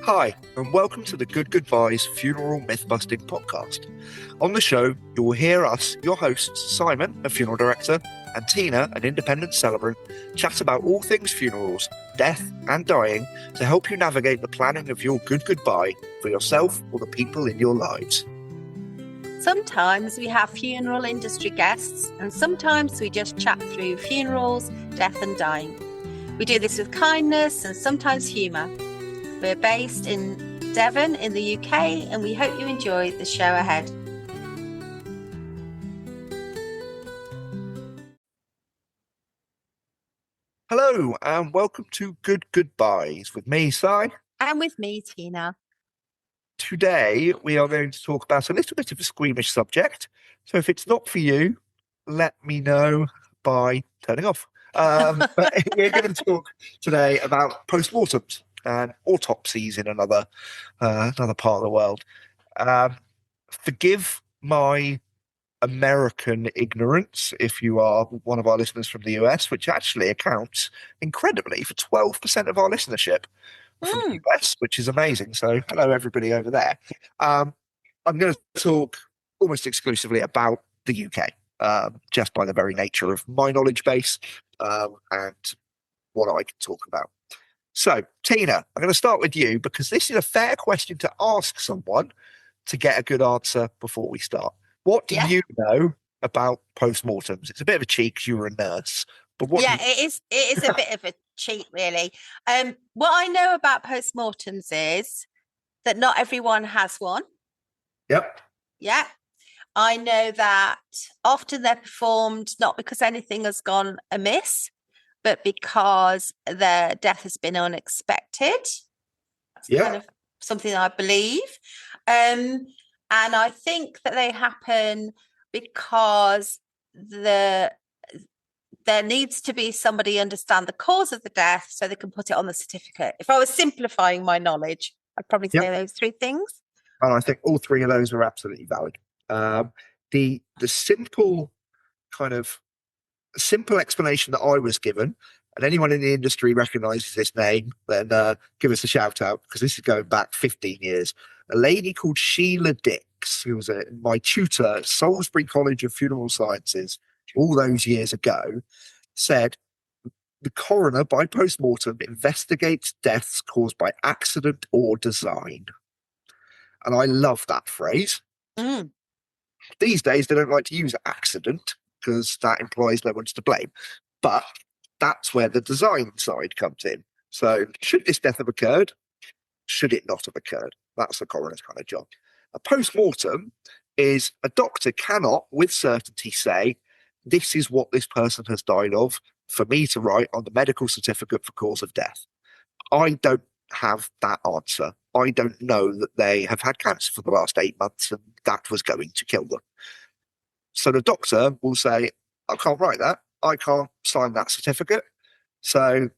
Hi, and welcome to the Good Goobyes Funeral Myth-Busting podcast. On the show, you will hear us, your hosts, Simon, a funeral director, and Tina, an independent celebrant, chat about all things funerals, death, and dying to help you navigate the planning of your good goodbye for yourself or the people in your lives. Sometimes we have funeral industry guests, and sometimes we just chat through funerals, death, and dying. We do this with kindness and sometimes humour. We're based in Devon in the UK, and we hope you enjoy the show ahead. Hello, and welcome to Good Goobyes with me, Si. And with me, Tina. Today, we are going to talk about a little bit of a squeamish subject. So if it's not for you, let me know by turning off. But we're going to talk today about postmortems and autopsies in another part of the world. Forgive my American ignorance if you are one of our listeners from the US, which actually accounts incredibly for 12% of our listenership from the US, which is amazing. So hello, everybody over there. I'm going to talk almost exclusively about the UK, just by the very nature of my knowledge base and what I can talk about. So, Tina, I'm going to start with you because this is a fair question to ask someone to get a good answer before we start. What do you know about postmortems? It's a bit of a cheat because you were a nurse. But what it is a bit of a cheat, really. What I know about postmortems is that not everyone has one. Yep. Yeah. I know that often they're performed not because anything has gone amiss, but because the death has been unexpected. That's kind of something I believe. And I think that they happen because there needs to be somebody understand the cause of the death so they can put it on the certificate. If I was simplifying my knowledge, I'd probably say those three things. And I think all three of those are absolutely valid. The simple explanation that I was given, and anyone in the industry recognises this name, then give us a shout out because this is going back 15 years. A lady called Sheila Dix, who was my tutor at Salisbury College of Funeral Sciences all those years ago, said the coroner by postmortem investigates deaths caused by accident or design. And I love that phrase. These days, they don't like to use accident because that implies no one's to blame. But that's where the design side comes in. So should this death have occurred? Should it not have occurred? That's the coroner's kind of job. A post-mortem is a doctor cannot with certainty say, this is what this person has died of for me to write on the medical certificate for cause of death. I don't have that answer. I don't know that they have had cancer for the last 8 months and that was going to kill them. So the doctor will say, I can't write that. I can't sign that certificate. So it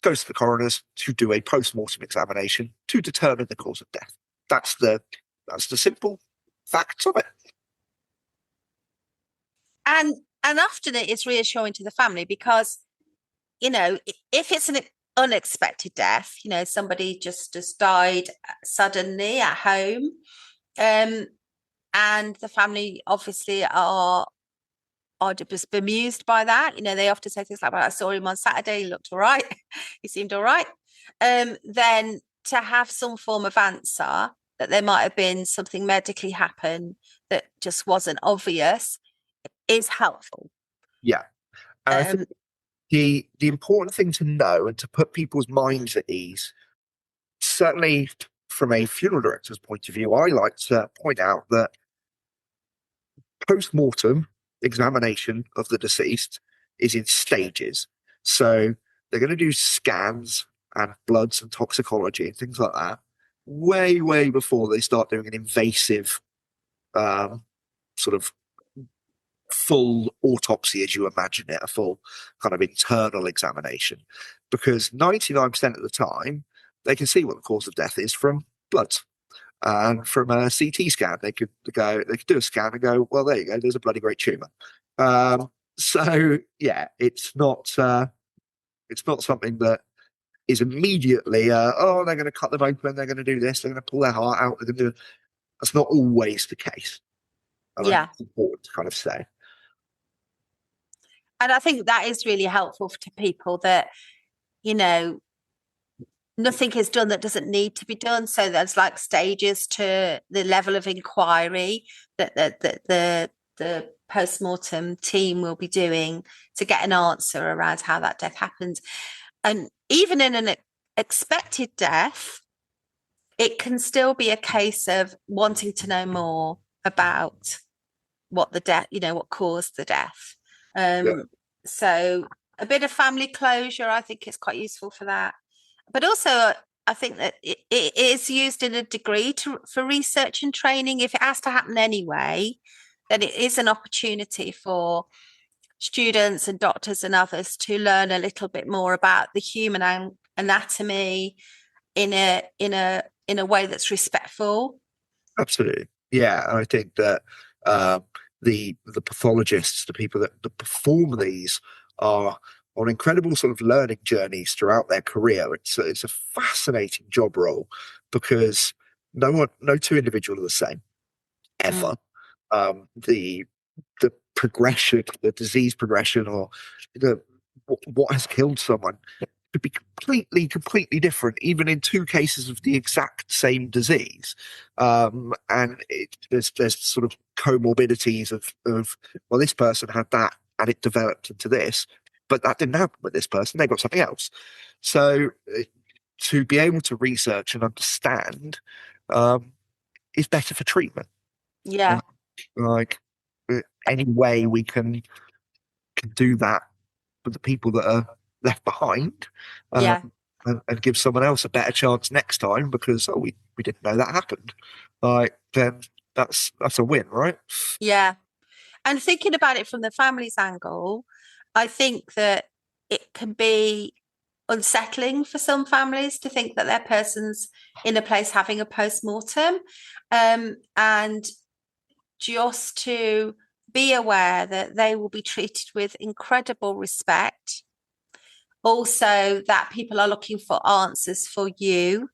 goes to the coroners to do a post-mortem examination to determine the cause of death. That's the simple facts of it. And often it is reassuring to the family because, if it's an unexpected death, somebody just died suddenly at home, and the family obviously are just bemused by that. They often say things like, well, I saw him on Saturday, he looked all right, he seemed all right. Then to have some form of answer that there might have been something medically happen that just wasn't obvious is helpful. Yeah. And I think the important thing to know and to put people's minds at ease, certainly from a funeral director's point of view, I like to point out that post-mortem examination of the deceased is in stages. So they're going to do scans and bloods and toxicology and things like that way, way before they start doing an invasive sort of full autopsy as you imagine it, a full kind of internal examination. Because 99% of the time, they can see what the cause of death is from blood. And from a CT scan, they could do a scan and go, well, there you go, there's a bloody great tumour. So yeah, it's not something that is immediately, oh, they're going to cut them open, they're going to do this, they're going to pull their heart out. They're going to do... That's not always the case. And I think Yeah. it's important to kind of say. And I think that is really helpful to people that, you know, nothing is done that doesn't need to be done. So there's like stages to the level of inquiry that the postmortem team will be doing to get an answer around how that death happened. And even in an expected death, it can still be a case of wanting to know more about what the death, you know, what caused the death. Yeah. So a bit of family closure, I think, is quite useful for that. But also, I think that it is used in a degree for research and training. If it has to happen anyway, then it is an opportunity for students and doctors and others to learn a little bit more about the human anatomy in a way that's respectful. Absolutely. Yeah. And I think that the pathologists, the people that perform these, are on incredible sort of learning journeys throughout their career. It's a fascinating job role because no two individuals are the same ever. The progression, the disease progression, or the what has killed someone could be completely different, even in two cases of the exact same disease. And there's sort of comorbidities of well, this person had that and it developed into this, but that didn't happen with this person. They got something else. So to be able to research and understand is better for treatment. Yeah. Like any way we can do that for the people that are left behind, Yeah. and give someone else a better chance next time because we didn't know that happened. Like then that's a win, right? Yeah. And thinking about it from the family's angle, I think that it can be unsettling for some families to think that their person's in a place having a post-mortem, and just to be aware that they will be treated with incredible respect. Also, that people are looking for answers for you,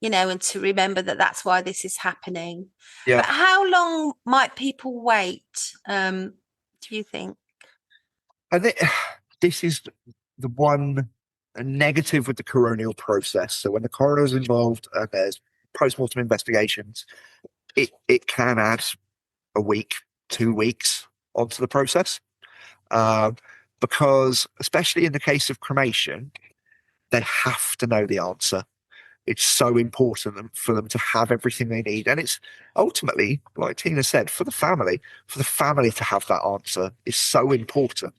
you know, and to remember that that's why this is happening. Yeah. But how long might people wait, do you think? I think this is the one negative with the coronial process. So when the coroner's involved and there's post-mortem investigations, it can add a week, 2 weeks onto the process. Because especially in the case of cremation, they have to know the answer. It's so important for them to have everything they need. And it's ultimately, like Tina said, for the family to have that answer is so important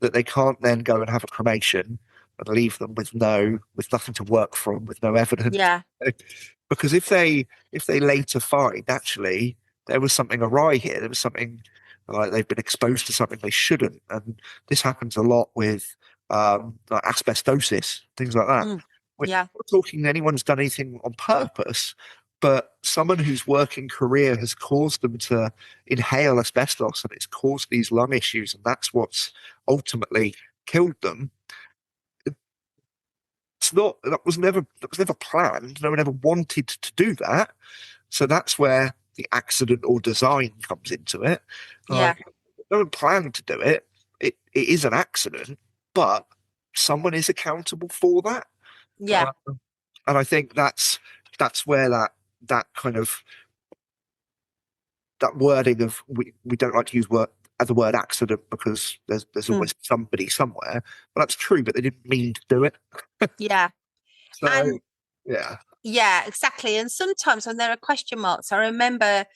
that they can't then go and have a cremation and leave them with nothing to work from, with no evidence. Yeah. Because if they later find actually there was something awry here, there was something like they've been exposed to something they shouldn't, and this happens a lot with like asbestosis, things like that. We're Yeah. not talking anyone's done anything on purpose, but someone whose working career has caused them to inhale asbestos and it's caused these lung issues, and that's what's ultimately killed them. That was never planned. No one ever wanted to do that. So that's where the accident or design comes into it. Yeah. No one planned to do it. It is an accident, but someone is accountable for that. Yeah. And I think that's where that kind of that wording of we don't like to use the word accident because there's Mm. always somebody somewhere. Well, that's true, but they didn't mean to do it. Yeah. So And yeah, yeah, exactly. And sometimes when there are question marks, I remember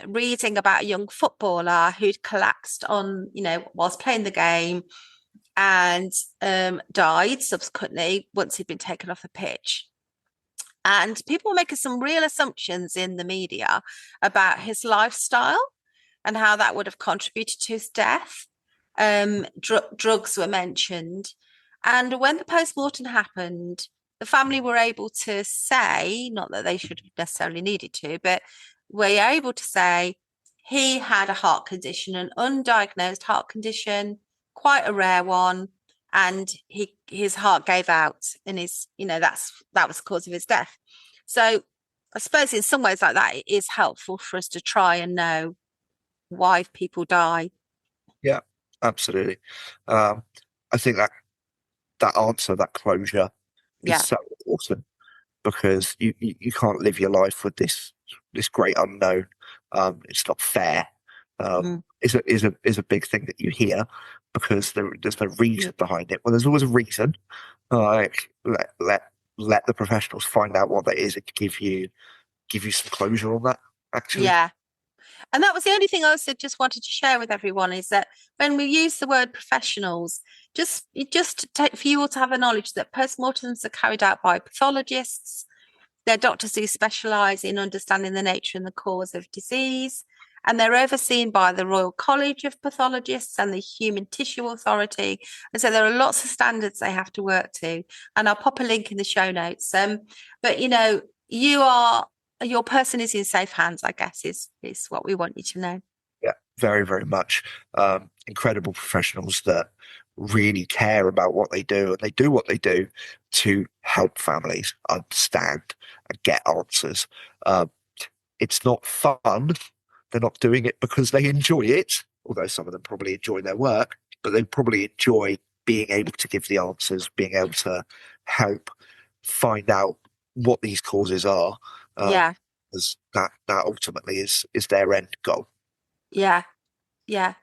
reading about a young footballer who'd collapsed on, you know, whilst playing the game, and died subsequently once he'd been taken off the pitch. And people were making some real assumptions in the media about his lifestyle and how that would have contributed to his death. Drugs were mentioned. And when the post-mortem happened, the family were able to say, not that they should have necessarily needed to, but were able to say he had a heart condition, an undiagnosed heart condition, quite a rare one, and his heart gave out, and that was the cause of his death. So I suppose in some ways like that, it is helpful for us to try and know why people die. Yeah, absolutely. I think that answer, that closure, is Yeah. so important, because you can't live your life with this great unknown. It's not fair. Is a big thing that you hear, because there's no reason behind it. Well, there's always a reason. Like, let the professionals find out what that is and give you some closure on that. Actually, Yeah. And that was the only thing I also just wanted to share with everyone, is that when we use the word professionals, just for you all to have a knowledge that postmortems are carried out by pathologists. They're doctors who specialise in understanding the nature and the cause of disease, and they're overseen by the Royal College of Pathologists and the Human Tissue Authority. And so there are lots of standards they have to work to. And I'll pop a link in the show notes. But your person is in safe hands, I guess, is what we want you to know. yeah, very, very much. Incredible professionals that really care about what they do, and they do what they do to help families understand and get answers. It's not fun. They're not doing it because they enjoy it, although some of them probably enjoy their work, but they probably enjoy being able to give the answers, being able to help find out what these causes are. Yeah. Because that ultimately is their end goal. Yeah. Yeah.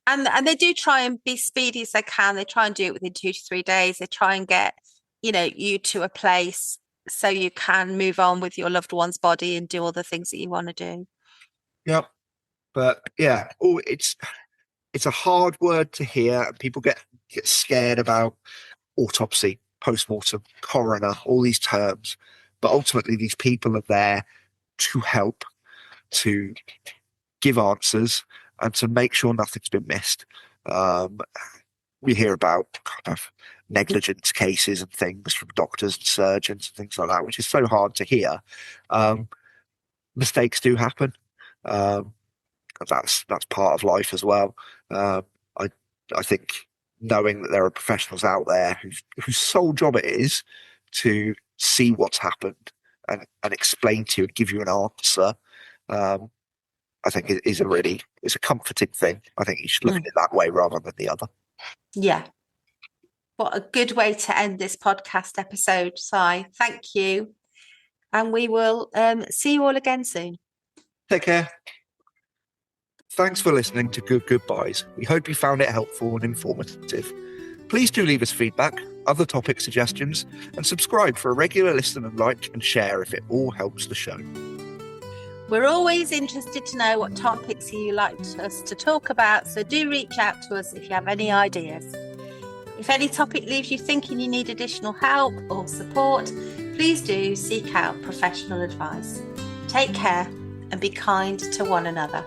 And they do try and be speedy as they can. They try and do it within 2 to 3 days. They try and get, you to a place so you can move on with your loved one's body and do all the things that you want to do. Yeah. But yeah, it's a hard word to hear, and people get scared about autopsy, postmortem, coroner, all these terms. But ultimately, these people are there to help, to give answers, and to make sure nothing's been missed. We hear about kind of negligence cases and things from doctors and surgeons and things like that, which is so hard to hear. Mistakes do happen. That's part of life as well. I think knowing that there are professionals out there whose sole job it is to see what's happened and explain to you and give you an answer, I think is a comforting thing. I think you should look at it that way rather than the other. Yeah. What a good way to end this podcast episode, Si. Thank you. And we will see you all again soon. Take care. Thanks for listening to Good Goobyes. We hope you found it helpful and informative. Please do leave us feedback, other topic suggestions, and subscribe for a regular listen and like and share if it all helps the show. We're always interested to know what topics you like us to talk about, so do reach out to us if you have any ideas. If any topic leaves you thinking you need additional help or support, please do seek out professional advice. Take care and be kind to one another.